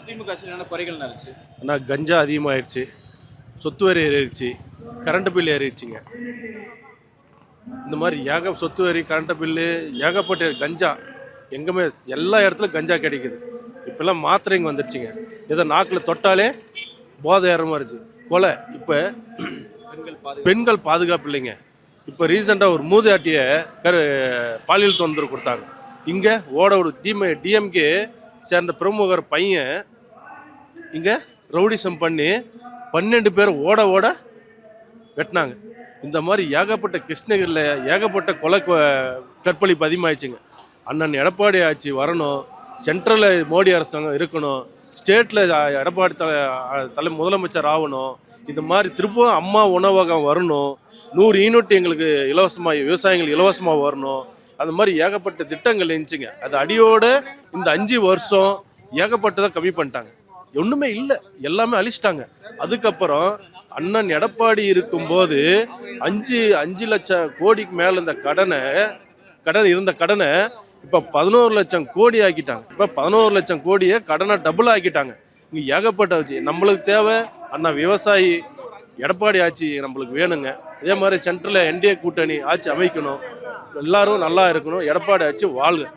திமுக ஆட்சியில் என்னென்ன குறைகள் இருந்துச்சு? ஆனால் கஞ்சா அதிகமாகிடுச்சு, சொத்து வரி ஏறிடுச்சு, கரண்ட் பில் ஏறிடுச்சுங்க. இந்த மாதிரி சொத்து வரி, கரண்ட் பில்லு, ஏகப்பட்ட கஞ்சா எங்கேயுமே எல்லா இடத்துலையும் கஞ்சா கிடைக்குது. இப்போல்லாம் மாத்திரைங்க வந்துடுச்சுங்க. ஏதோ நாக்கில் தொட்டாலே போதை ஏற மாதிரிச்சு. கொலை. இப்போ பெண்கள் பாதுகாப்பு இல்லைங்க. இப்போ ரீசெண்டாக ஒரு மூதாட்டியை பாலியல் தொந்தரவு கொடுத்தாங்க. இங்கே ஒரு டிஎம்கே சேர்ந்த பிரமுகர் பையன் இங்கே ரவுடிசம் பண்ணி 12 பேர் ஓட வெட்டினாங்க. இந்த மாதிரி ஏகப்பட்ட கிருஷ்ணகிரியில் ஏகப்பட்ட கற்பழிப்பு அதிகமாகிடுச்சுங்க. அண்ணன் எடப்பாடி ஆட்சி வரணும், சென்ட்ரலில் மோடி அரசாங்கம் இருக்கணும், ஸ்டேட்டில் எடப்பாடி முதலமைச்சர் ஆகணும். இந்த மாதிரி திருப்பவும் அம்மா உணவகம் வரணும், 100 யூனிட் எங்களுக்கு இலவசமாக விவசாயிகளுக்கு இலவசமாக வரணும். அந்த மாதிரி ஏகப்பட்ட திட்டங்கள் இருந்துச்சுங்க. அது அடியோடு இந்த 5 வருஷம் ஏகப்பட்டதை கம்மி பண்ணிட்டாங்க. ஒன்றுமே இல்லை, எல்லாமே அழிச்சிட்டாங்க. அதுக்கப்புறம் அண்ணன் எடப்பாடி இருக்கும்போது 5 லட்சம் கோடிக்கு மேலே இந்த கடனை இப்போ 11 லட்சம் கோடி ஆக்கிட்டாங்க. இப்போ 11 லட்சம் கோடியை கடனை டபுள் ஆக்கிட்டாங்க. இங்கே ஏகப்பட்ட வச்சு நம்மளுக்கு தேவை அண்ணா விவசாயி எடப்பாடி ஆட்சி நம்மளுக்கு வேணுங்க. இதே மாதிரி சென்ட்ரலில் என்டிஏ கூட்டணி ஆட்சி அமைக்கணும், எல்லாரும் நல்லா இருக்கணும், எடப்பாடி ஆட்சி வாழ்க.